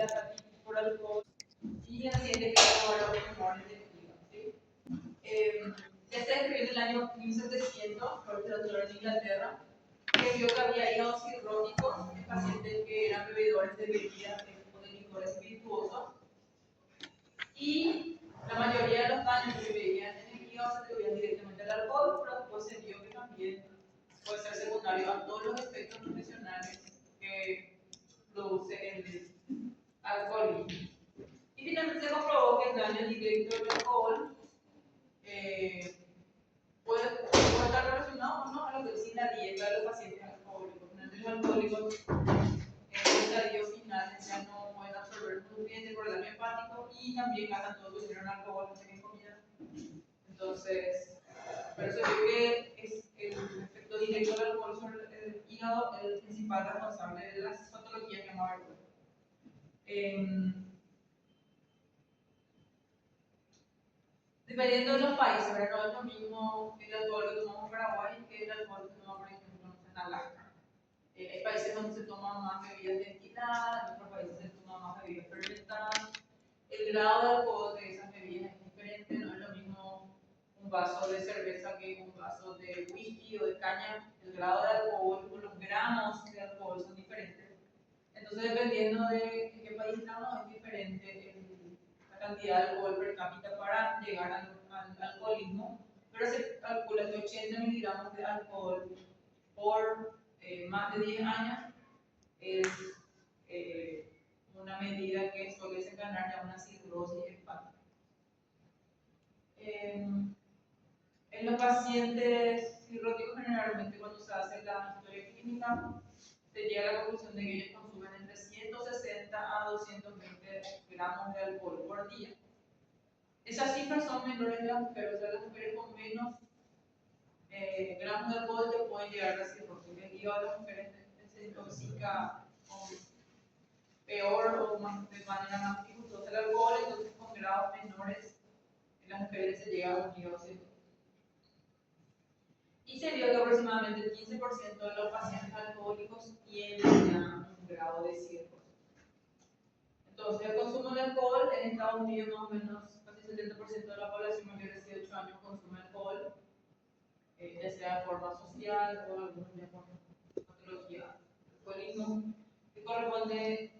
la hepatitis por alcohol y en el siguiente caso ahora los tumores de hígado. ¿Sí? Ya se describió en el año 1700 por el doctor en Inglaterra, que vio que había hígados cirróticos en pacientes que eran bebedores de bebidas de licor espirituoso, y la mayoría de los daños que veían en el hígado se atribuían directamente al alcohol, pero después se vio que también puede ser secundario a todos los efectos nutricionales que produce el alcoholismo. Y finalmente se comprobó que el daño directo del alcohol puede estar relacionado o no a lo que dice la dieta de los pacientes alcohólicos. Los alcohólicos en el estadio final ya no pueden absorber nutrientes por el daño hepático y también gastan todo su dinero en alcohol en comida. Entonces, por eso digo que es el efecto directo del alcohol sobre el hígado el principal responsable de las patologías que vamos a ver. Dependiendo de los países, ¿verdad? No es lo mismo el alcohol que tomamos en Paraguay que el alcohol que tomamos, por ejemplo, en Alaska. Hay países donde se toman más bebidas destiladas, en otros países se toman más bebidas fermentadas. El grado de alcohol de esas bebidas es diferente, no es lo mismo un vaso de cerveza que un vaso de whisky o de caña. El grado de alcohol o los gramos de alcohol son diferentes. Entonces, dependiendo de en qué país estamos, es diferente la cantidad de alcohol per cápita para llegar al alcoholismo, pero se calcula que 80 miligramos de alcohol por más de 10 años es una medida que suele desencadenar ya una cirrosis hepática. En los pacientes cirróticos, generalmente cuando se hace la historia clínica, se llega a la conclusión de que ellos consumen entre 160 a 220 gramos de alcohol por día. Esas cifras son menores de las mujeres, o sea, las mujeres con menos gramos de alcohol te pueden llegar a cirrosis. El hígado de las mujeres se intoxica peor o de manera más dificultosa el alcohol, entonces con grados menores en las mujeres se llega a un hígado cirrótico. Y se vio que aproximadamente el 15% de los pacientes alcohólicos tienen ya un grado de cirrosis. Entonces, el consumo de alcohol en Estados Unidos, más o menos casi el 70% de la población mayor de 18 años consume alcohol, ya sea de forma social o algunos ya por patología del alcoholismo, que corresponde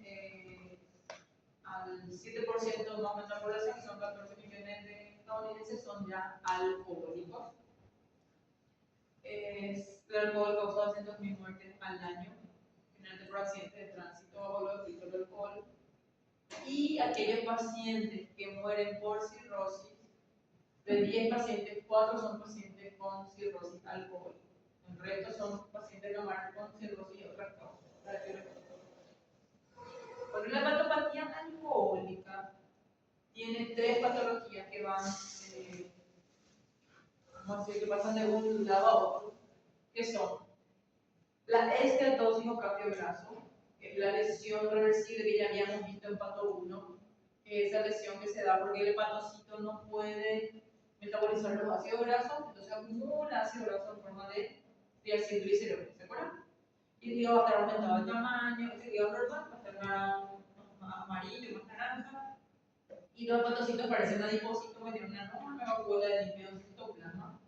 al 7% más o menos de la población, que son 14 millones de estadounidenses, son ya alcohólicos. El alcohol causa 200.000 muertes al año, generalmente por accidentes de tránsito o los efectos del alcohol. Y aquellos pacientes que mueren por cirrosis, de 10 pacientes, 4 son pacientes con cirrosis alcohólica. El resto son pacientes que mueren con cirrosis y otras causas. Bueno, la hepatopatía alcohólica tiene 3 patologías que van, vamos a decir, que pasan de un lado a otro, que son la esteatosis o cambio graso, que es la lesión reversible que ya habíamos visto en pato 1, que es esa lesión que se da porque el hepatocito no puede metabolizar los ácidos grasos, entonces acumula ácido graso en forma de triacilgliceridos, ¿se acuerdan? Y el hígado va a estar aumentado de tamaño, el hígado normal va a estar más amarillo, más naranja, y los hepatocitos parecen adipocitos que tienen una enorme vacuola de lípidos en el citoplasma.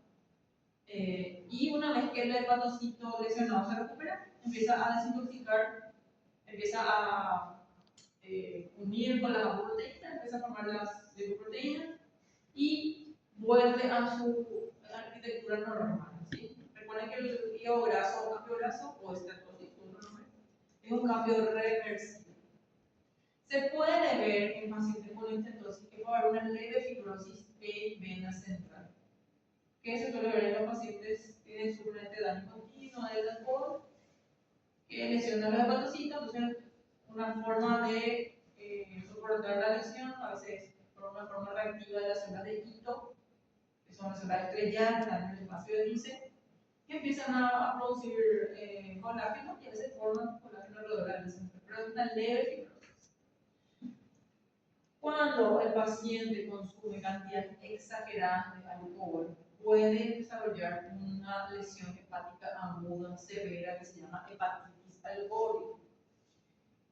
Y una vez que el hepatocito lesionado se recupera, empieza a desintoxicar, empieza a unir con las apoproteínas, empieza a formar las lipoproteínas y vuelve a su arquitectura normal. ¿Sí? Recuerden que el hígado graso o cambio graso o estatosis, es un cambio reversible. Se puede ver en pacientes con estatosis que va a haber una leve fibrosis en vena central, que se suele ver en los pacientes que sufren este daño continuo del alcohol, que lesiona los hepatocitos. Entonces, una forma de soportar la lesión, a veces por una forma reactiva de las células de Ito, que son las células estrelladas que están en el espacio de Nice, que empiezan a producir colágeno y a veces forman colágeno alrededor de la lesión, pero es una leve fibrosis. Cuando el paciente consume cantidades exageradas de alcohol, puede desarrollar una lesión hepática aguda severa que se llama hepatitis alcohólica.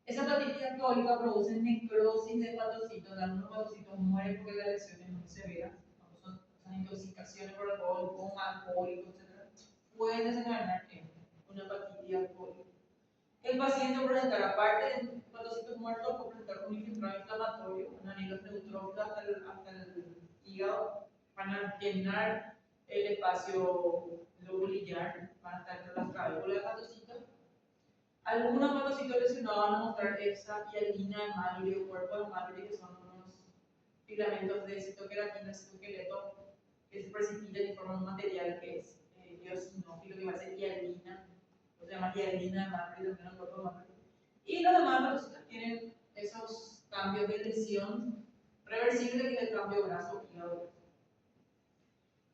Esa hepatitis alcohólica producen necrosis de hepatocitos, algunos hepatocitos mueren porque la lesión es muy severa, son intoxicaciones por alcohol, con alcohólico, etc. Pueden desencadenar en una hepatitis alcohólica. El paciente presentará, aparte de hepatocitos muertos, puede presentar un infiltrado inflamatorio, un anillo neutrófilo hasta el hígado, van a llenar el espacio lobulillar, van a estar entre las clavículas de hepatocitos. Algunos hepatocitos lesionados van a mostrar hexahialina de Mallory o cuerpo de Mallory, que son unos filamentos de citoqueratina, citoqueleto, que se precipitan y forman un material que es eosinófilo, que va a ser hialina, o se llama hialina de Mallory, también el cuerpo de Mallory. Y los demás hepatocitos tienen esos cambios de lesión reversible, que es el cambio brazo-hígado.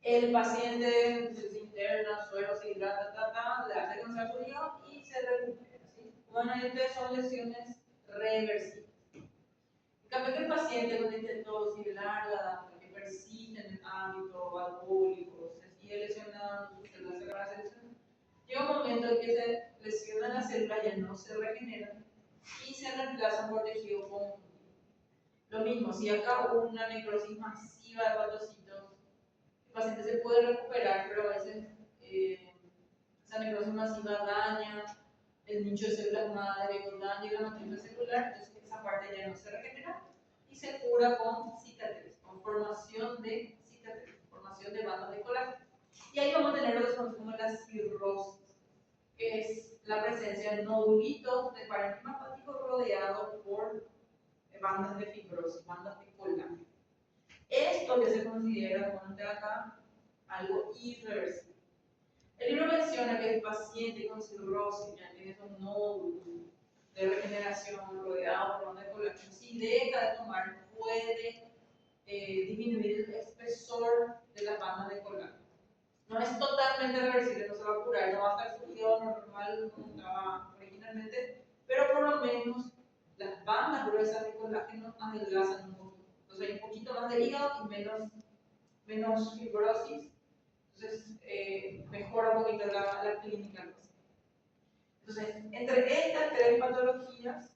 El paciente se interna, suero, se hidrata, le hace cansancio su hígado y se recupera. ¿Sí? Normalmente son lesiones reversibles. En cambio, que el paciente con estenosis larga, que persiste en el ámbito alcohólico, se sigue lesionando, sus células se van a lesionar, llega un momento en que se lesionan las células, ya no se regeneran y se reemplazan por tejido conjuntivo. Lo mismo, si acá hubo una necrosis masiva de hepatocitos, el paciente se puede recuperar, pero a veces esa necrosis masiva daña el nicho de células madre o daña la matriz celular, entonces esa parte ya no se regenera y se cura con cicatriz, con formación de cicatriz, formación de bandas de colágeno. Y ahí vamos a tener lo que se conoce como la cirrosis, que es la presencia de nodulitos de parénquima hepático rodeados por bandas de fibrosis, bandas de colágeno. Esto que se considera, como acá, algo irreversible. El libro menciona que el paciente con cirrosis ya tiene esos nódulos de regeneración rodeados por bandas de colágeno. Si deja de tomar, puede disminuir el espesor de las bandas de colágeno. No es totalmente reversible, no se va a curar, no va a estar su hígado normal como estaba originalmente, pero por lo menos las bandas gruesas de colágeno adelgazan un poquito. Entonces hay un poquito más de hígado y menos fibrosis. Entonces mejora un poquito la clínica. Entonces, entre estas tres patologías,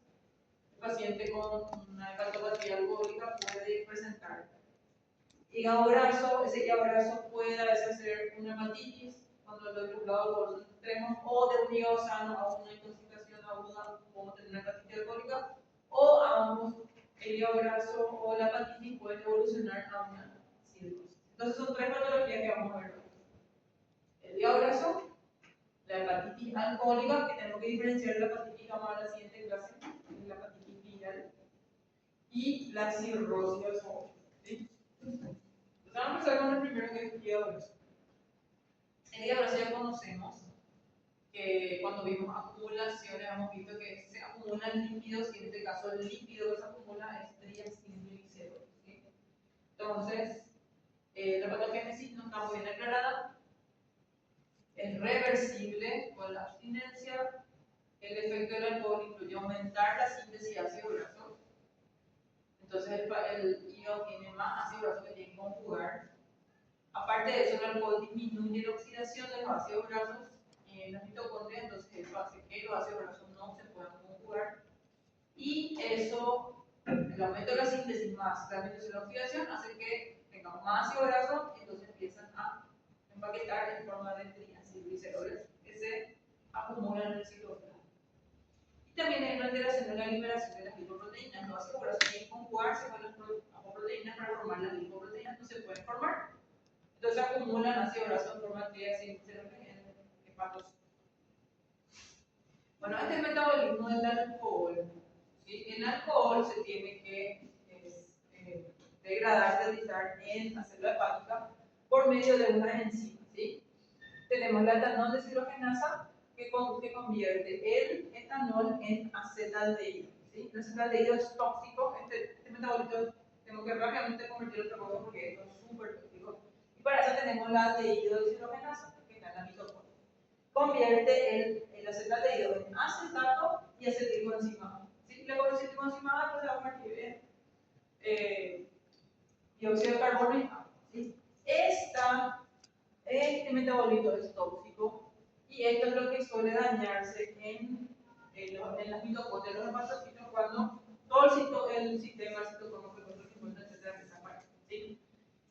el paciente con una hepatopatía alcohólica puede presentar hígado graso. Ese hígado graso puede a veces ser una hepatitis, cuando los globulados los extremos, o de un hígado sano a una intoxicación aguda, como tener una hepatitis alcohólica, o ambos, el hígado graso o la hepatitis pueden evolucionar a una cirrosis. Entonces son tres patologías que vamos a ver hoy. El hígado graso, la hepatitis alcohólica, que tenemos que diferenciar de la hepatitis, vamos a ver la siguiente clase, la hepatitis viral, y la cirrosis del esófago. ¿Sí? Entonces vamos a empezar con el primero, que es el hígado graso. El hígado graso ya conocemos que cuando vimos acumulaciones hemos visto que se acumulan lípidos, y en este caso el lípido que se acumula es triacilglicerol. ¿Sí? Entonces, la patogénesis no está muy bien aclarada, es reversible con la abstinencia. El efecto del alcohol incluye aumentar la síntesis de ácido graso, entonces el hígado tiene más ácido graso que tiene que conjugar. Aparte de eso, el alcohol disminuye la oxidación de los ácidos grasos en las mitocondrias, entonces eso hace que los ácidos grasos no se puedan conjugar, y eso, el aumento de la síntesis más la disminución de la oxidación, hace que tengamos más ácido graso y entonces empiezan a empaquetar en forma de triacilgliceroles que se acumulan en el citoplasma. Y también hay una alteración de la liberación de las lipoproteínas. Los ácidos grasos tienen que conjugarse con las apoproteínas para formar las lipoproteínas, no se pueden formar. Entonces acumulan ácido graso en forma de triacilgliceroles en hepatocitos. Bueno, este es el metabolismo del alcohol. ¿Sí? El alcohol se tiene que degradar, sintetizar en la célula hepática por medio de unas enzimas. ¿Sí? Tenemos la etanol deshidrogenasa que convierte el etanol en acetaldehído. ¿Sí? El acetaldehído es tóxico. Este metabolito tengo que rápidamente convertirlo en otra cosa porque esto es súper tóxico. Y para eso tenemos la aldehído deshidrogenasa que está en la mitocondria. Convierte el acetaldehído en acetato y acetilcoenzima. ¿Sí? La acetilcoenzima pues, se va a convertir en dióxido de carbono y agua. ¿Sí? Este metabolito es tóxico y esto es lo que suele dañarse en las mitocondrias de los hepatocitos cuando el sistema, el citocromo P450, etcétera, que se apaga, ¿sí?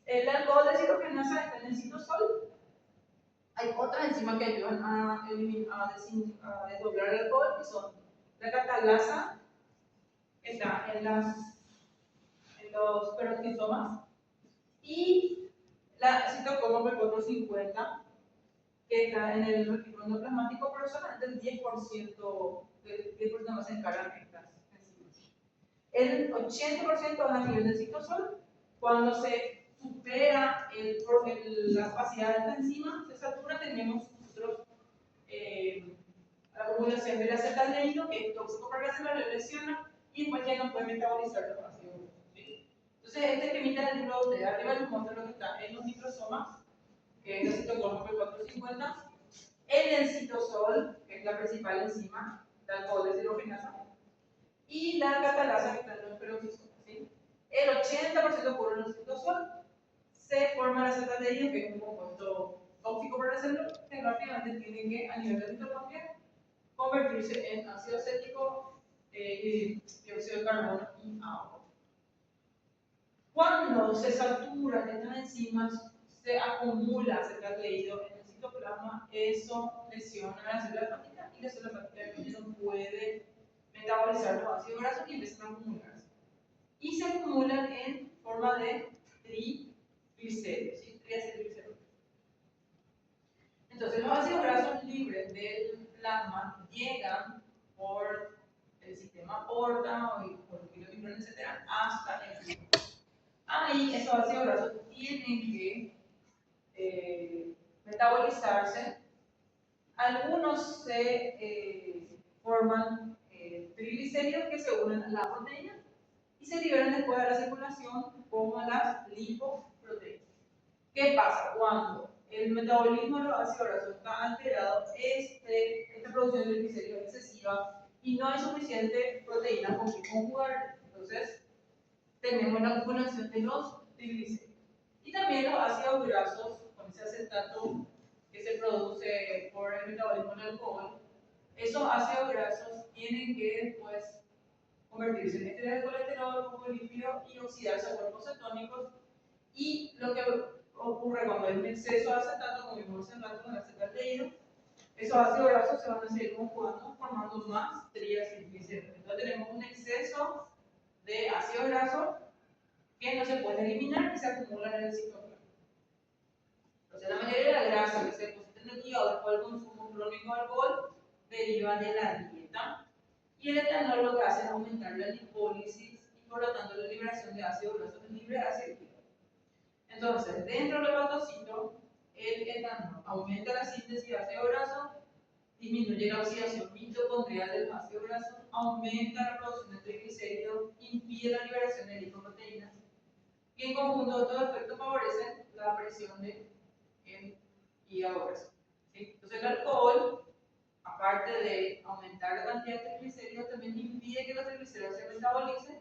El alcohol deshidrogenasa está en el citosol. Hay otras enzimas que ayudan a desdoblar el alcohol, que son la catalasa, está en los peroxisomas, y la citocromo P450, que está en el retículo endoplasmático, pero solamente el 10% más se encargan estas enzimas. El 80% va a nivel del citosol. Cuando se supera la capacidad de esta enzima, se satura, tenemos nosotros la acumulación del acetaldehído, que es tóxico para la célula, le lesiona y después ya no puede metabolizar los ácidos grasos, ¿sí? Entonces, este esquemita del libro de arriba les muestra lo que está en los nitrosomas, que es el citocromo P450, el citosol, que es la principal enzima, la alcohol deshidrogenasa, y la catalasa, que está en los peroxisomas, ¿sí? El 80% ocurre en el citosol, se forma el acetaldehído, que es un compuesto tóxico para la célula, que rápidamente tiene que, a nivel de mitocondria, convertirse en ácido acético, dióxido de carbono y agua. Cuando se saturan estas enzimas, se acumula acetaldehído en el citoplasma, eso lesiona a la célula hepática y la célula hepática no puede metabolizar los ácidos grasos y empiezan a acumularse. Y se acumulan en forma de triglicéridos, ¿sí? Triacilglicéridos. Entonces, los ácidos grasos libres del plasma llegan por el sistema porta o por el kilomicrón, etc., hasta el flujo. Ahí esos ácidos grasos tienen que metabolizarse. Algunos se forman triglicéridos que se unen a la proteína y se liberan después de la circulación como las lipoproteínas. ¿Qué pasa? Cuando el metabolismo de los ácidos grasos está alterado, esta producción de triglicéridos es excesiva y no hay suficiente proteína con que conjugar. Entonces, tenemos la acumulación de los triglicéridos. Y también los ácidos grasos, con ese acetato que se produce por el metabolismo del alcohol, esos ácidos grasos tienen que después convertirse en esteroides de colesterol, fosfolípido y oxidarse a cuerpos cetónicos. Y lo que ocurre cuando hay un exceso de acetato, como vimos hace rato con el acetaldehído, esos ácidos grasos se van a seguir conjugando formando más triacilglicéridos. Entonces tenemos un exceso de ácido graso que no se puede eliminar y se acumulan en el citoplasma. Entonces, la mayoría de la grasa que se deposita en el hígado después del consumo crónico de alcohol deriva de la dieta. Y el etanol lo que hace es aumentar la lipólisis y por lo tanto la liberación de ácido graso libre hacia el hígado. Entonces, dentro del hepatocito, el etanol aumenta la síntesis de ácido graso, disminuye la oxidación mitocondrial de los ácidos grasos, aumenta la producción de triglicéridos, impide la liberación de lipoproteínas y en conjunto estos efectos favorecen la presión del hígado graso. ¿Sí? Entonces el alcohol, aparte de aumentar la cantidad de triglicéridos, también impide que los triglicéridos se metabolicen,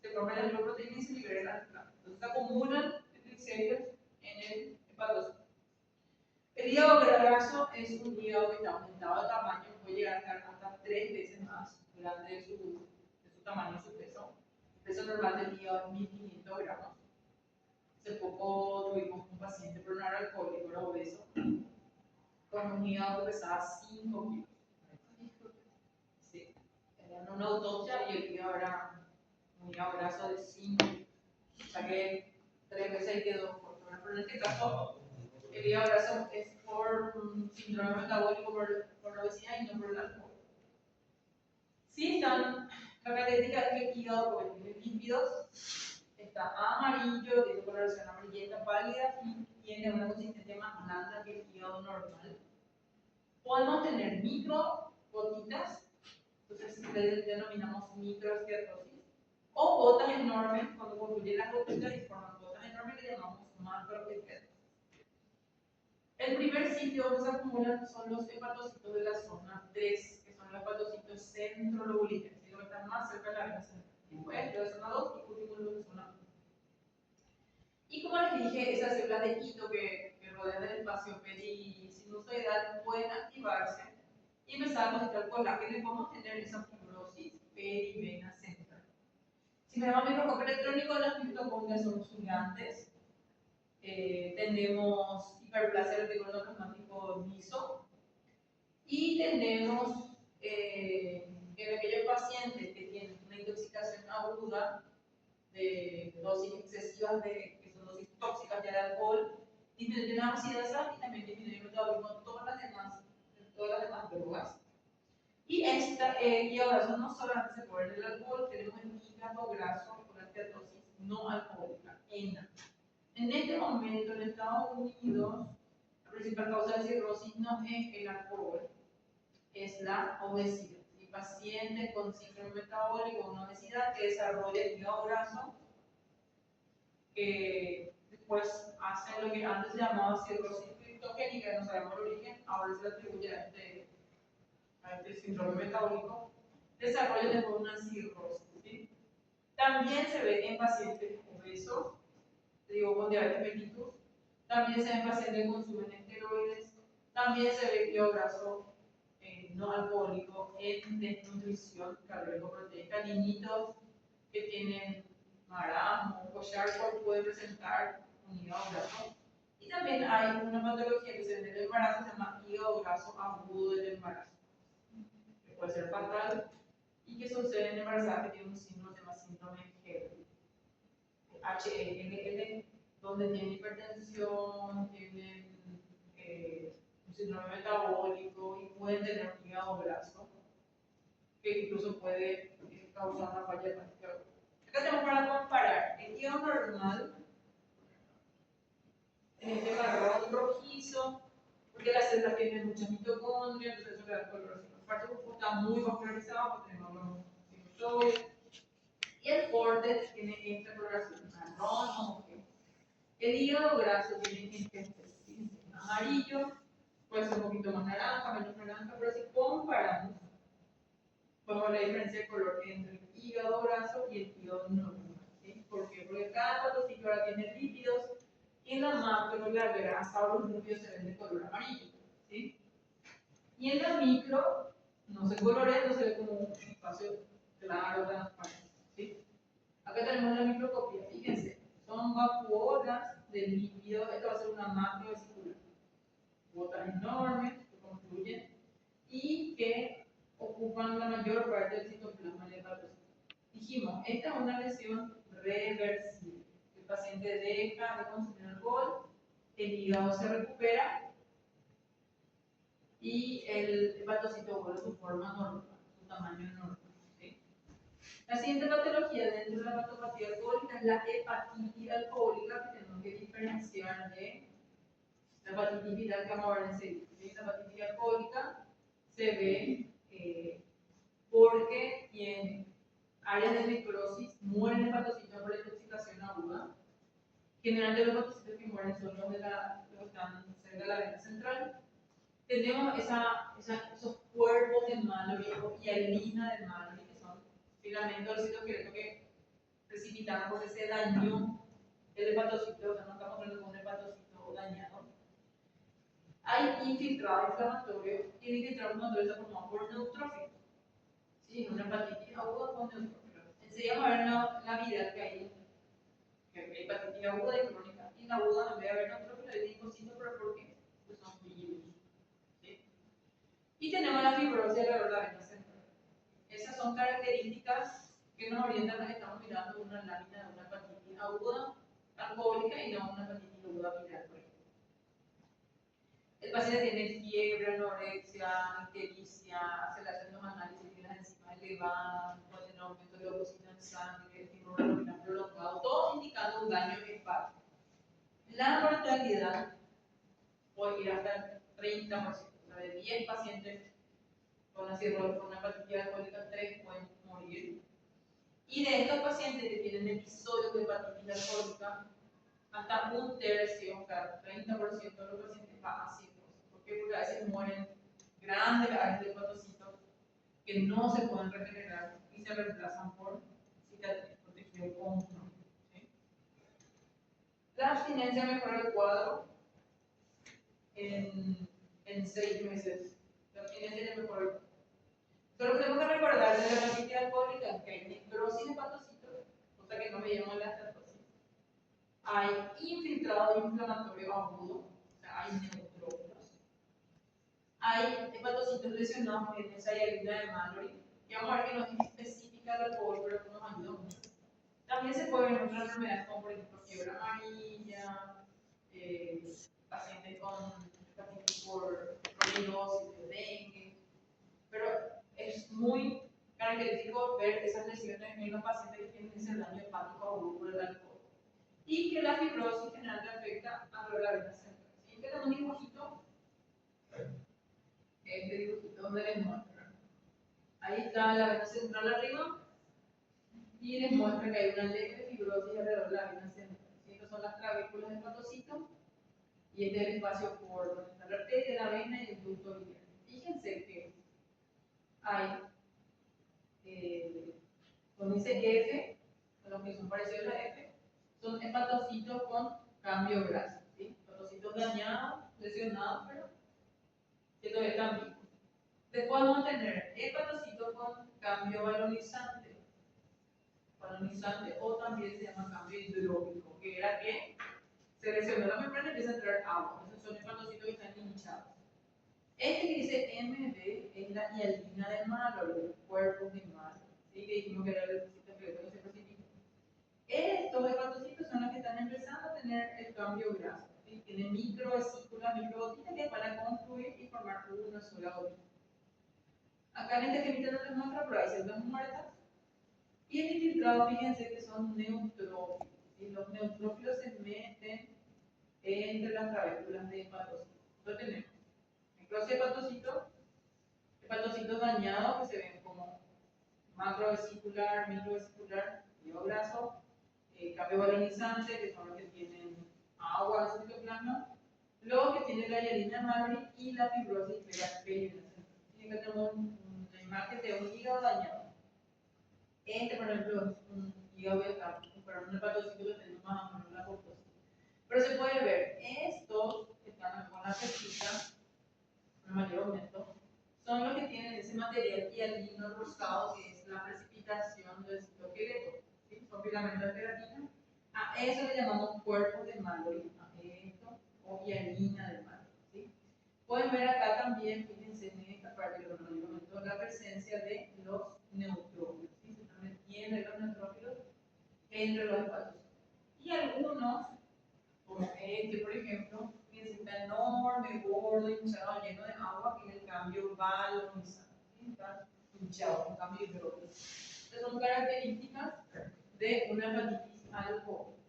se formen las lipoproteínas y se liberen las plantas. Entonces se acumulan triglicéridos en el hepatocito. El hígado graso es un hígado que está aumentado de tamaño, puede llegar a estar hasta 3 veces más grande de su tamaño, su peso. El peso normal del hígado es 1500 gramos. Hace poco tuvimos un paciente pero no era alcohólico, era obeso, con un hígado que pesaba 5 kilos. Sí. Era una autopsia y el hígado era un hígado graso de 5 kilos. O sea que 3 veces ahí quedó corto. Pero en este caso, el hígado graso es por un síndrome metabólico, por la obesidad y no por el alcohol. Sí están la característica es que el hígado, porque tiene lípidos, está amarillo, tiene coloración amarillenta pálida y tiene una consistencia más blanda que el hígado normal. Podemos tener micro gotitas, entonces le denominamos microesteatosis, o gotas enormes, cuando concluyen las gotitas y forman gotas enormes, le llamamos macroesteatosis. El primer sitio donde se acumulan son los hepatocitos de la zona 3, que son los hepatocitos centrolobulares, que están más cerca de la vena central. Después, de la zona 2 y último los de zona 1. Y como les dije, esas células de quito que rodean el espacio perisinusoidal pueden activarse y empezar a depositar colágeno y podemos tener esa fibrosis perivena central. Si tenemos microscopio electrónico, las mitocondrias son gigantes. Tenemos hiperplasia reticuloplasmático liso. Y tenemos en aquellos pacientes que tienen una intoxicación aguda de dosis excesivas que son dosis tóxicas ya de alcohol, disminuye la oxidación y también disminuye el metabolismo de todas las demás drogas. Y ahora no solamente se puede el alcohol, tenemos el hígado graso con la esteatosis no alcohólica, ENA. En este momento en Estados Unidos, la principal causa de cirrosis no es el alcohol, es la obesidad. Y pacientes con síndrome metabólico, una obesidad que desarrolla el hígado graso, después hacen lo que antes se llamaba cirrosis criptogénica, no sabemos el origen, ahora se le atribuye a este síndrome metabólico, desarrolla después una cirrosis. ¿Sí? También se ve en pacientes obesos, con diabetes mellitus, también se ve en pacientes que consumen esteroides, también se ve hígado graso no alcohólico en desnutrición calórico-proteica, niñitos que tienen marasmo, Kwashiorkor puede presentar un hígado graso. Y también hay una patología que se ve en el embarazo, se llama hígado graso agudo del embarazo, que puede ser fatal y que sucede en embarazadas que tienen un síndrome, se llama síndrome HLL, donde tienen hipertensión, tienen un síndrome metabólico y pueden tener un hígado graso, que incluso puede causar una falla hepática. Acá tenemos para comparar el hígado normal, en este marrón rojizo, porque las células tienen muchas mitocondrias, entonces eso le da color así. La parte está muy vascularizada porque tenemos los sinusoides. Y el córtex tiene esta coloración marrón homogéneo. El hígado graso tiene este amarillo, puede ser un poquito más naranja, menos naranja, pero si comparamos, vamos a ver la diferencia de color entre el hígado graso y el hígado normal. ¿Sí? ¿Por qué? Porque cada hepatocito ahora tiene lípidos y en la macro la grasa o los núcleos se ven de color amarillo. ¿Sí? Y en la micro no se colorea, no se ve como un espacio claro, transparente. ¿Sí? Acá tenemos la microscopía, fíjense, son vacuolas de lípido, esto va a ser una macrovesicular. Gotas enormes que confluyen y que ocupan la mayor parte del citoplasma del hepatocito. Dijimos, esta es una lesión reversible. El paciente deja de consumir alcohol, el hígado se recupera y el hepatocito vuelve a su forma normal, su tamaño normal. ¿Sí? La siguiente patología dentro de la hepatopatía alcohólica es la hepatitis alcohólica, que tenemos que diferenciar de la hepatitis viral que vamos a ver enseguida. La hepatitis alcohólica se ve porque en áreas de necrosis mueren hepatocitos por intoxicación aguda. Generalmente los hepatocitos que mueren son los que están cerca de la vena central. Tenemos esos cuerpos de Mallory o hialina de Mallory, que son filamentos del citoesqueleto que precipitaron porque se dañó el hepatocito, o sea, no estamos hablando de un hepatocito dañado. Hay infiltrado inflamatorio y el infiltrado inflamatorio está formado por neutrófilos. ¿Sí? Una hepatitis aguda con neutrófilos. Enseguida vamos a ver la vida que hay hepatitis aguda y crónica. Y en la aguda, en vez de haber neutrófilos, hay linfocitos, pero ¿por qué? Pues son virus. ¿Sí? Y tenemos la fibrosis alrededor de la vena central. Esas son características que nos orientan a que estamos mirando una lámina de una hepatitis aguda alcohólica y no una hepatitis aguda viral. El paciente tiene fiebre, anorexia, ictericia, se le hacen los análisis de las enzimas elevadas, puede tener aumento de leucocita en sangre, estímulo renal prolongado, todo indicando un daño hepático. La mortalidad puede ir hasta el 30%, o sea, de 10 pacientes con una hepatitis alcohólica, 3 pueden morir. Y de estos pacientes que tienen episodios de hepatitis alcohólica, hasta un tercio, o sea, 30% de los pacientes va a cirrosis. ¿Por qué? Porque a veces mueren grandes áreas de hepatocitos que no se pueden regenerar y se reemplazan por cicatriz protegido con uno. ¿Sí? La abstinencia mejora el cuadro en 6 meses. La abstinencia ya mejora el cuadro. Solo tenemos que recordar de la hepatitis alcohólica que hay necrosis hepatocitos, hay infiltrado inflamatorio agudo, o sea, hay neutrófilos. Hay hepatocitos lesionados en esa hialina de Mallory, que vamos a ver que no es específica del alcohol, pero que nos ayuda mucho. También se puede ver en otras enfermedades como por ejemplo fiebre amarilla, pacientes con hepatitis por rinosis, dengue, pero es muy característico ver esas lesiones en los pacientes que tienen ese daño hepático agudo por el alcohol. Y que la fibrosis generalmente afecta a la vena central. Si tenemos un dibujito, este dibujito donde les muestra. Ahí está la vena central arriba y les muestra que hay una leve fibrosis alrededor de la vena central. Estas son las clavículas del hepatocito y este es el espacio por donde está la arteria, la vena y el ducto biliar. Fíjense que hay, con ese F, con los que son parecidos a la F, son hepatocitos con cambio graso, ¿sí? Hepatocitos dañados, lesionados, pero que todavía están vivos. Después vamos a tener hepatocitos con cambio balonizante o también se llama cambio hidrópico, que era que se lesionó la membrana y empieza a entrar agua. Esos son hepatocitos que están hinchados. Este que dice MB es la hialina de Mallory, el cuerpo de Mallory, ¿sí? Que dijimos que era el hepatocito que se precipita. Estos hepatocitos son los que están empezando a tener el cambio graso, ¿sí? Tienen microvesículas, microgotitas que van a confluir y formar una sola gotita. Acá en este esquemita no les muestra, pero hay celdas muertas. Y el infiltrado, fíjense que son neutrófilos. ¿Sí? Los neutrófilos se meten entre las clavículas de hepatocitos. Entonces tenemos necrosis hepatocitos dañados que se ven como macrovesicular, microvesicular, hígado graso, cambio balonizante, que son los que tienen agua en el citoplasma, los que tienen la hialina de Mallory y la fibrosis de la vena. Y acá tenemos una imagen de un hígado dañado. Este, por ejemplo, es un hígado beta, para un hepatocito que tenemos más o menos la composición. Pero se puede ver, estos que están con la pesquisa, en mayor aumento, son los que tienen ese material hialino rosado, que es la precipitación del citoesqueleto. ¿Sí? Son filamentos de queratina. A eso le llamamos cuerpos de Mallory, a esto, o hialina de Mallory. ¿Sí? Pueden ver acá también, fíjense en esta parte del mayor aumento, la presencia de los neutrófilos. ¿Sí? Se están metiendo los neutrófilos entre los hepatocitos. Y algunos, como este, por ejemplo, está enorme, gordo, hinchado, lleno de agua, que es el cambio balonizante. ¿Sí? Está hinchado, un cambio hidrógeno. Estas son características de una hepatitis alcohólica.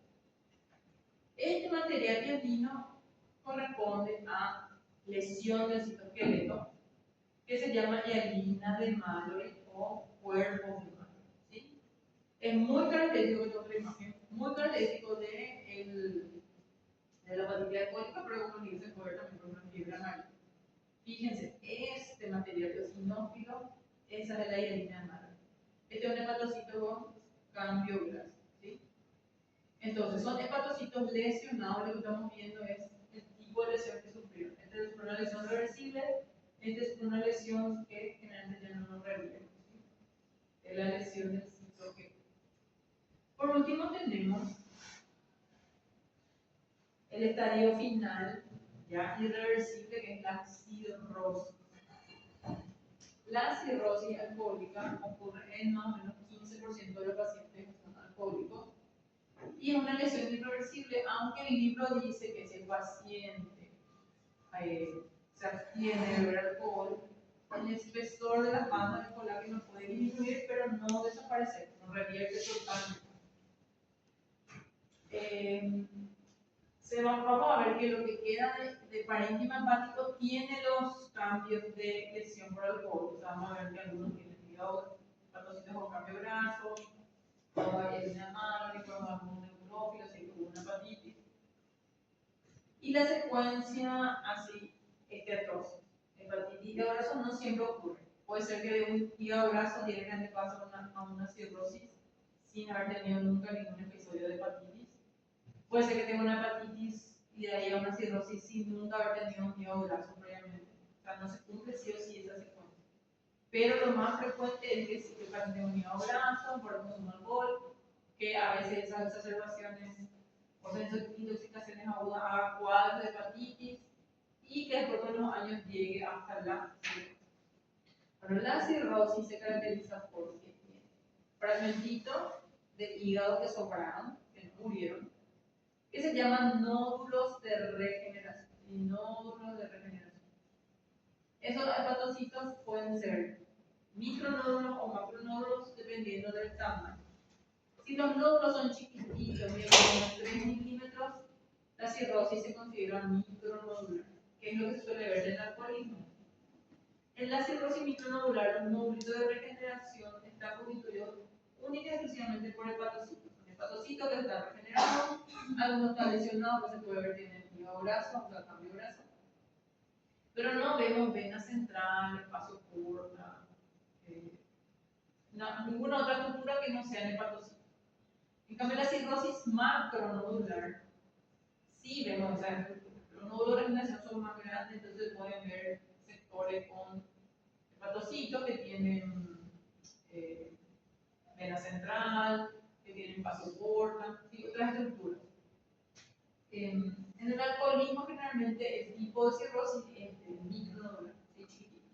Este material hialino corresponde a lesión del citoesqueleto, que se llama hialina de Mallory o cuerpo de Mallory. ¿Sí? Es muy característico de otra imagen, muy característico de la hepatitis alcohólica, pero como se puede ver también con una fiebre amarilla. Fíjense, este material eosinófilo, esa es la hialina de Mallory. Este es un hepatocito con cambio graso. ¿Sí? Entonces, son hepatocitos lesionados, lo que estamos viendo es el tipo de lesión que sufrieron. Esta es una lesión reversible, esta es una lesión que generalmente ya no nos revive. ¿Sí? Es la lesión del citoesqueleto. Por último, tenemos el estadio final, ya irreversible, que es la cirrosis. La cirrosis alcohólica ocurre en más o menos 15% de los pacientes que son alcohólicos y es una lesión irreversible, aunque el libro dice que si el paciente se abstiene de beber alcohol, el espesor de las bandas de colágeno puede disminuir, pero no desaparecer, no revierte totalmente. Vamos a ver que lo que queda de parénquima hepático tiene los cambios de lesión por alcohol. O sea, vamos a ver que algunos tienen hepatocitos con cambio graso, o hialina de Mallory, con algunos neutrófilos, y con una hepatitis. Y la secuencia así es teatrosa. Hepatitis hígado graso no siempre ocurre. Puede ser que de un hígado graso directamente pase a una cirrosis sin haber tenido nunca ningún episodio de hepatitis. Puede ser que tenga una hepatitis y de ahí a una cirrosis sin nunca haber tenido un hígado graso previamente. O sea, no se cumple sí o sí esa secuencia. Pero lo más frecuente es que sí que el paciente tenga un hígado graso por el consumo de alcohol, que a veces esas exacerbaciones por causen intoxicaciones agudas a cuadros de hepatitis y que después con los años llegue hasta la cirrosis. Pero la cirrosis se caracteriza por que tiene fragmentitos de hígado que sobraron, que no murieron, que se llaman nódulos de regeneración. Y nódulos de regeneración. Esos hepatocitos pueden ser micronódulos o macronódulos dependiendo del tamaño. Si los nódulos son chiquititos, de unos 3 milímetros, la cirrosis se considera micronodular, que es lo que se suele ver en el alcoholismo. En la cirrosis micronodular, un nódulo de regeneración está constituido única y exclusivamente por hepatocitos. Hepatocitos que están regenerados, algunos están lesionados, que se puede ver tienen hígado graso, o sea, cambio graso. Pero no vemos venas centrales, espacio corta, ninguna otra estructura que no sea en hepatocitos. En cambio, la cirrosis macronodular, sí vemos esa estructura. Los nódulos de regeneración son más grandes, entonces pueden ver sectores con hepatocitos que tienen vena central, que tienen espacio corta, y otras estructuras. En el alcoholismo generalmente el tipo de cirrosis es micronodular, ¿sí? Chiquitito.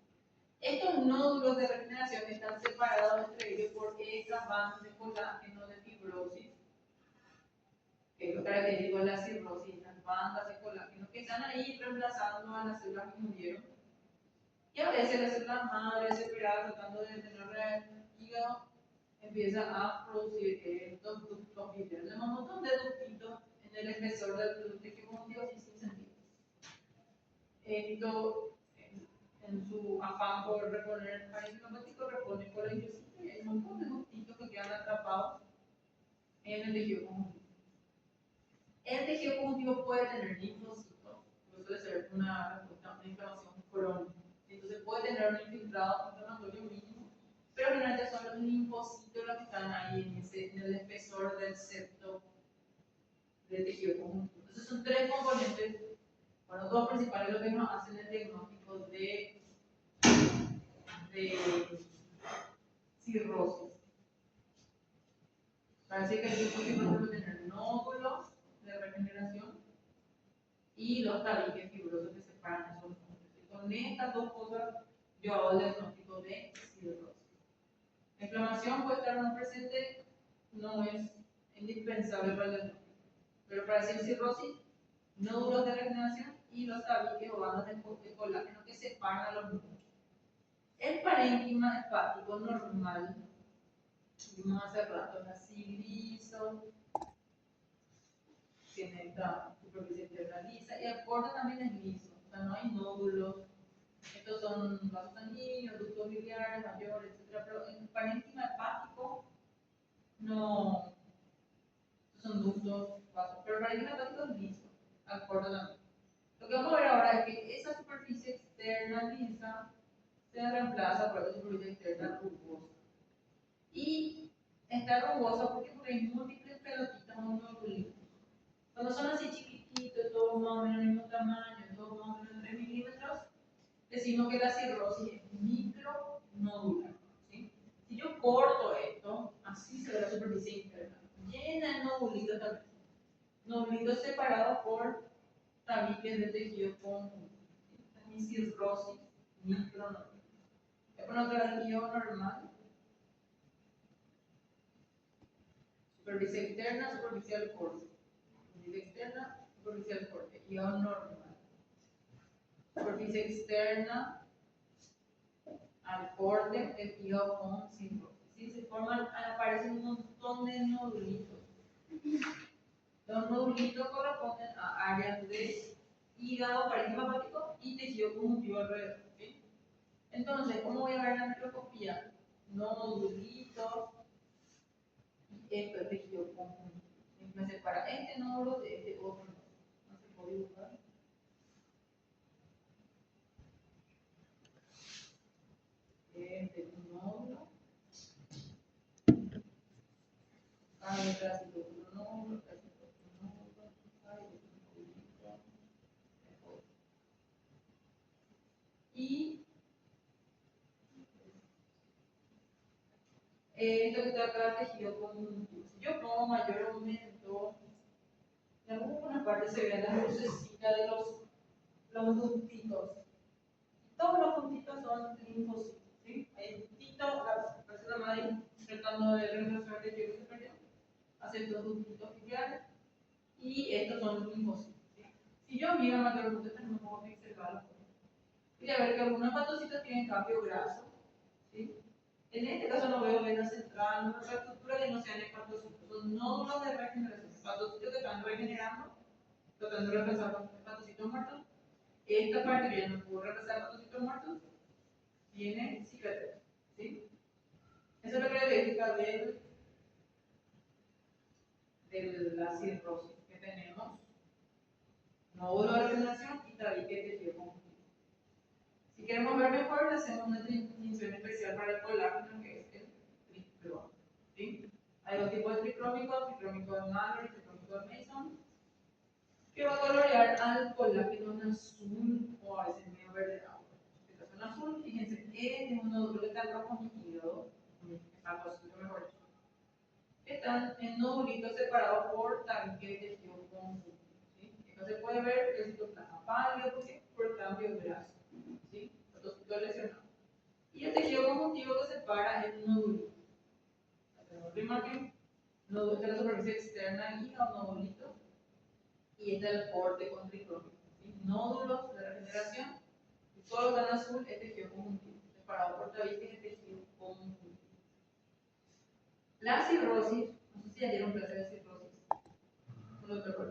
Estos nódulos de regeneración están separados entre ellos por estas bandas de colágeno de fibrosis, que es lo característico de la cirrosis, las bandas de colágeno que están ahí reemplazando a las células que murieron. Y a veces las células madres desesperadas tratando de detener el hígado empieza a producir estos ductos biliares. Tenemos un montón de ductitos en el espesor del tejido conjuntivo sin sentido. Esto, en su afán por reponer el parénquima hepático, repone con la idiosita y hay un montón de ductitos que quedan atrapados en el tejido conjuntivo. El tejido conjuntivo puede tener linfocitos, que suele ser una inflamación crónica. Entonces puede tener un infiltrado inflamatorio mínimo, pero generalmente son los linfocitos los que están ahí en el espesor del septo del tejido conjuntivo. Entonces son tres componentes, bueno, dos principales lo que nos hacen el diagnóstico de cirrosis. Parece que el linfocito puede tener nódulos de regeneración y los tabiques fibrosos que separan esos nódulos. Con estas dos cosas yo hago el diagnóstico de cirrosis. La inflamación puede estar no presente, no es indispensable para el diagnóstico. Pero para decir cirrosis, nódulos de regeneración y los tabiques o bandas de colágeno que separan a los nódulos. El parénquima hepático normal, vimos hace rato, es así liso, tiene esta superficie externa lisa y el borde también es liso, o sea, no hay nódulos. Estos son vasos sanguíneos, ductos biliares, mayores, etc. Pero en el parénquima hepático no, estos son ductos, vasos, pero el parénquima hepático es liso, al borde también. Lo que vamos a ver ahora es que esa superficie externa lisa se reemplaza por esta superficie externa rugosa. Y está rugosa porque hay múltiples pelotitas o nódulos. Cuando son así chiquititos, todos más o menos del mismo tamaño, todos más o menos 3 milímetros, decimos que la cirrosis es micronodular. ¿Sí? Si yo corto esto, así se ve la superficie interna, llena de nodulitos también. Nodulitos separados por tabiques de tejido conjuntivo. Esta es mi cirrosis micronodular. Voy a poner otra vez guión normal. Superficie externa, superficial corte. Superficie externa, superficial corte. Guión normal. Superficie externa al corte del hígado con cirrosis. ¿Sí? Se forman, aparecen un montón de nodulitos. Los nodulitos corresponden a áreas de hígado, parénquima hepático y tejido conjuntivo alrededor. ¿Sí? Entonces, ¿cómo voy a ver la microscopía? Nodulitos y esto es tejido conjuntivo. Me separa este nódulo de este otro nódulo. No se puede dibujar. Este es un nódulo. Hay detrás de otro nódulo, detrás de otro nódulo, hay otro nodulito. Y esto que está acá tejido conjuntivo. Si yo pongo mayor aumento, la parte se ven las lucecitas de los puntitos. Todos los puntitos son linfocitos, ¿sí? Hay un puntito, la persona madre tratando de reemplazar el tejido que se perdió, hace dos puntitos que quedan, y estos son los linfocitos, ¿sí? Si yo miro macropuntos, tenemos un poco pixelado, voy a ver que algunos hepatocitos tienen cambio graso, ¿sí? En este caso no veo vena central, no veo estructura que no sean hepatocitos, son nódulos de regeneración, hepatocitos que están regenerando, tratando de reemplazar los hepatocitos muertos. Esta parte que ya no puedo reemplazar hepatocitos muertos tiene cicatriz, ¿sí? Esa es la característica de la cirrosis que tenemos, nódulo de regeneración y tabique de tejido conjuntivo. Si queremos ver mejor, le hacemos una distinción especial para el colágeno, que es el tricrómico, ¿sí? Hay dos tipos de tricrómico, tricrómico de Mallory y tricrómico de Mason, que va a colorear al colágeno en azul o a veces medio verde agua. En este caso en azul, fíjense, este es un nódulo que está rojo níquido, está posible mejor dicho. Están en nodulitos separados por tabique de tejido conjuntivo, ¿sí? Esto se puede ver que el citoplasma pálido por el cambio de graso, ¿sí? Fotocito lesionado. Y el tejido conjuntivo que separa en nodulito. Tenemos otra imagen, esta es la superficie externa y los nodulitos. Y este es el corte con tricrómico, ¿sí? Nódulos de regeneración, y todo lo que está en azul es tejido conjuntivo, separado por tabique de tejido conjuntivo. La cirrosis, no sé si ya dieron clase de cirrosis,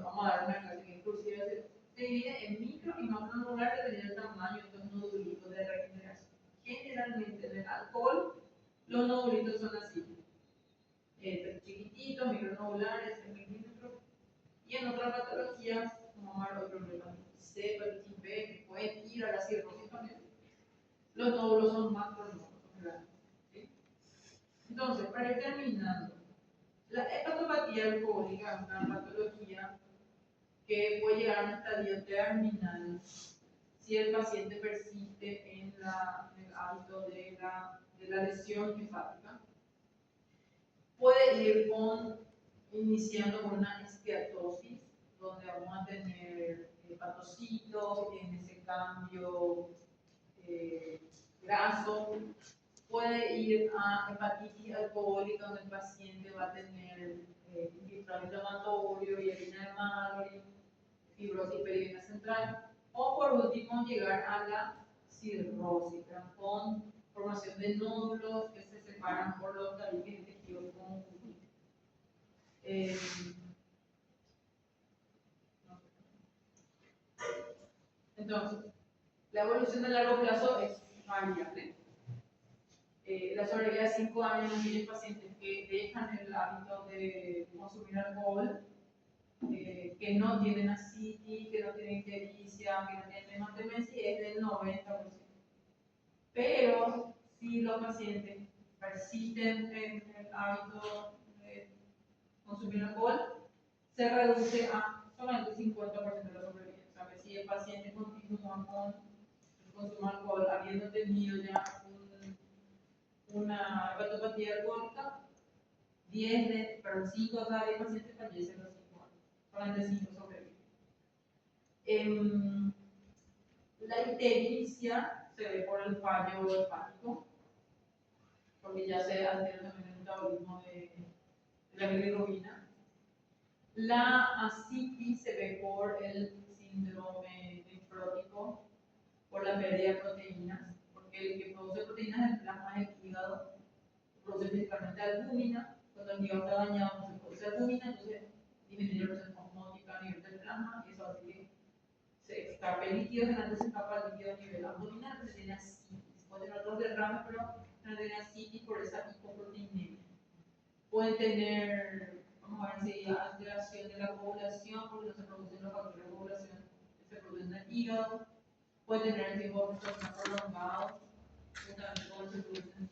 vamos a dar una clase que inclusive se divide en micro y macronodular dependiendo del tamaño de estos nodulitos de regeneración. Generalmente en el alcohol los nodulitos son así, chiquititos, micronodulares, en milímetros, y en otras patologías, como vamos a ver otro hepatitis C, hepatitis B, que pueden ir a la cirrosis también, los nódulos son macronódulos, son grandes, ¿sí? Entonces, para ir terminando, la hepatopatía alcohólica es una patología que puede llegar a un estadio terminal si el paciente persiste en el hábito de la lesión hepática. Puede ir iniciando con una esteatosis, donde vamos a tener hepatocitos en ese cambio graso. Puede ir a hepatitis alcohólica, donde el paciente va a tener inflamatorio y harina de Mallory, fibrosis perivena central, o por último llegar a la cirrosis, con formación de nódulos que se separan por los tabiques de tejido conjuntivo. Entonces, la evolución a largo plazo es variable. La sobrevida de 5 años en aquellos pacientes que dejan el hábito de consumir alcohol, que no tienen ascitis, que no tienen ictericia, que no tienen hematemesis, es del 90%. Pero si los pacientes persisten en el hábito de consumir alcohol, se reduce a solamente el 50% de la sobrevivencia. O sea, que si el paciente continúa con el consumo de alcohol, habiendo tenido ya una hepatopatía alcohólica, 5 de cada 10 pacientes fallecen a los 5 años, solamente 5 sobreviven. La ictericia se ve por el fallo hepático, porque ya se altera también el metabolismo de la bilirrubina. La ascitis se ve por el síndrome nefrótico, por la pérdida de proteínas, porque el que produce proteínas es el plasma del hígado, produce principalmente albúmina. Cuando el hígado está dañado, no se produce albúmina, entonces disminuye la presión osmótica a nivel del plasma, y eso hace que se escape líquido, generalmente se escapa el líquido a nivel abdominal, se tiene ascitis. Puede tener otros derrames, pero no tiene ascitis por esa hipoproteinemia. Pueden tener, vamos a ver enseguida, alteración de la coagulación, porque no se producen los factores de coagulación que se producen en el hígado. Puede tener el tiempo de gestación prolongado, justamente como se producen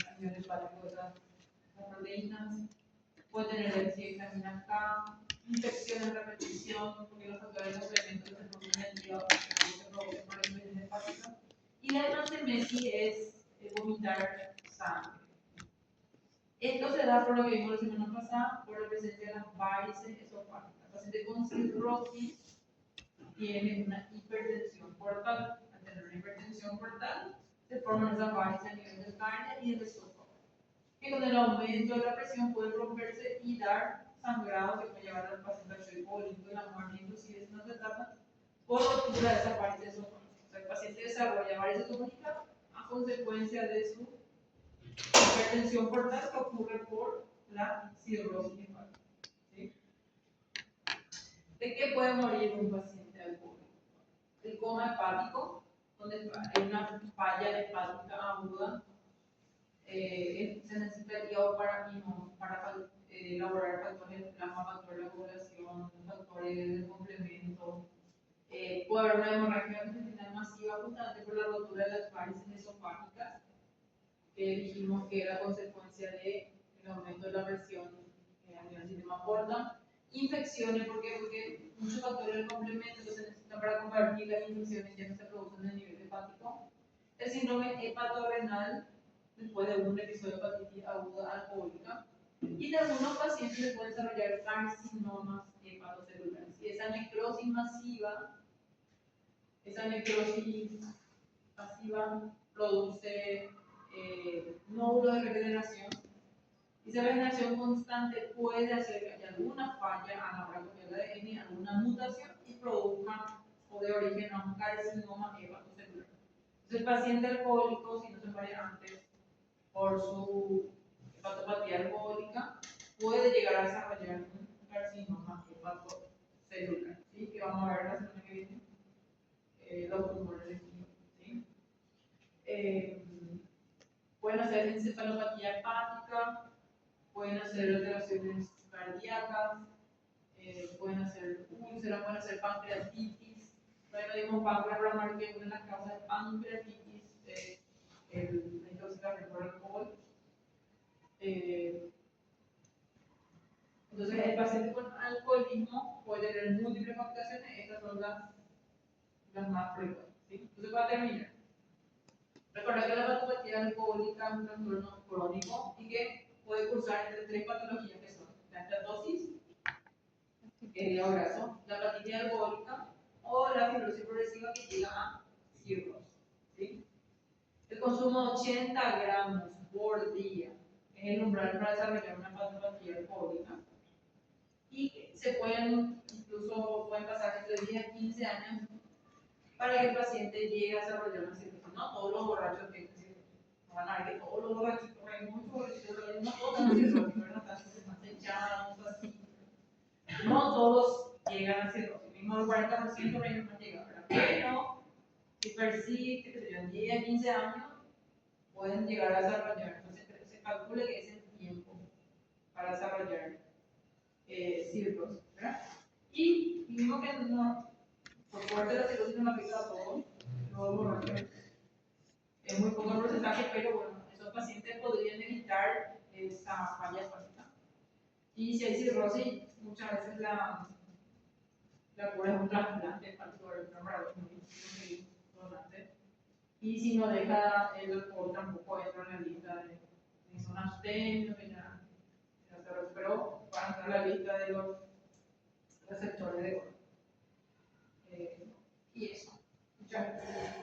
a nivel hepático esas proteínas. Puede tener déficit de vitamina K, infección en repetición, porque los factores de complemento que se producen en el hígado se producen por la infección hepática. Y la hematemesis es vomitar sangre. Esto se da por lo que vimos la semana pasada, por la presencia de las varices esofágicas. el paciente con cirrosis tiene una hipertensión portal. Al tener una hipertensión portal, se forman esas varices a nivel de carne y del esófago, que con el aumento de la presión pueden romperse y dar sangrado que puede llevar al paciente al shock cólico y la muerte, inclusive si no se trata por rotura de esa varices esofágica. O sea, el paciente desarrolla varices esofágicas a consecuencia de su hipertensión portal que ocurre por la cirrosis hepática. ¿Sí? ¿De qué puede morir un paciente alcohólico? El coma hepático, donde hay una falla hepática aguda, se necesita hígado para elaborar factores de plasma, factores de coagulación, factores de complemento. Puede haber una hemorragia intestinal masiva justamente por la rotura de las varices esofágicas, que dijimos que era consecuencia del aumento de la presión a nivel del sistema portal. Infecciones, ¿por qué? Porque muchos factores de complemento que se necesitan para combatir las infecciones ya no se producen a nivel hepático. El síndrome hepatorrenal, después de un episodio de hepatitis aguda alcohólica, y de algunos pacientes se pueden desarrollar carcinomas hepatocelulares. Y esa necrosis masiva produce nódulos de regeneración. Y esa regeneración constante puede hacer que haya alguna falla a la hora de copiar el ADN, alguna mutación y produzca o de origen a un carcinoma hepatocelular. Entonces, el paciente alcohólico, si no se muere antes por su hepatopatía alcohólica, puede llegar a desarrollar un carcinoma hepatocelular, ¿sí? Que vamos a ver la semana que viene, los tumores de hígado, ¿sí? Pueden hacer encefalopatía hepática, pueden hacer alteraciones cardíacas, pueden hacer úlceras, pueden hacer pancreatitis. Todavía no dimos páncreas, pero vamos a ver que una de las causas de pancreatitis es la intoxicación por alcohol. Entonces, el paciente con alcoholismo puede tener múltiples complicaciones, estas son las más frecuentes. ¿Sí? Entonces, para terminar, recordar que la patología alcohólica es un trastorno crónico y que puede cursar entre tres patologías que son la estatosis, el hígado graso, la hepatitis alcohólica o la fibrosis progresiva que llega a cirrosis. ¿Sí? El consumo de 80 gramos por día es el umbral para desarrollar una patología alcohólica y se pueden pasar entre 10 a 15 años para que el paciente llegue a desarrollar una cirrosis. No todos los borrachos tienen cirrosis. No van a ver que todos los borrachos corren mucho, no todos tienen cirrosis, están echados, así. No todos llegan a cirrosis, mismo el 40% de ellos no llegan, ¿verdad? Pero si persiste, que se llevan 10 a 15 años, pueden llegar a desarrollar. Entonces se calcula que es el tiempo para desarrollar cirrosis, ¿verdad? Y vimos que no, por suerte la cirrosis no afecta a todos los borrachos. Es muy poco el porcentaje, pero bueno, esos pacientes podrían evitar esa falla hepática. Y si hay cirrosis, muchas veces la cura es un trasplante hepático, muy donante. Y si no deja el alcohol, tampoco entra en la lista de son abstemios, pero van a entrar en la lista de los receptores de oro. Y eso. Muchas gracias.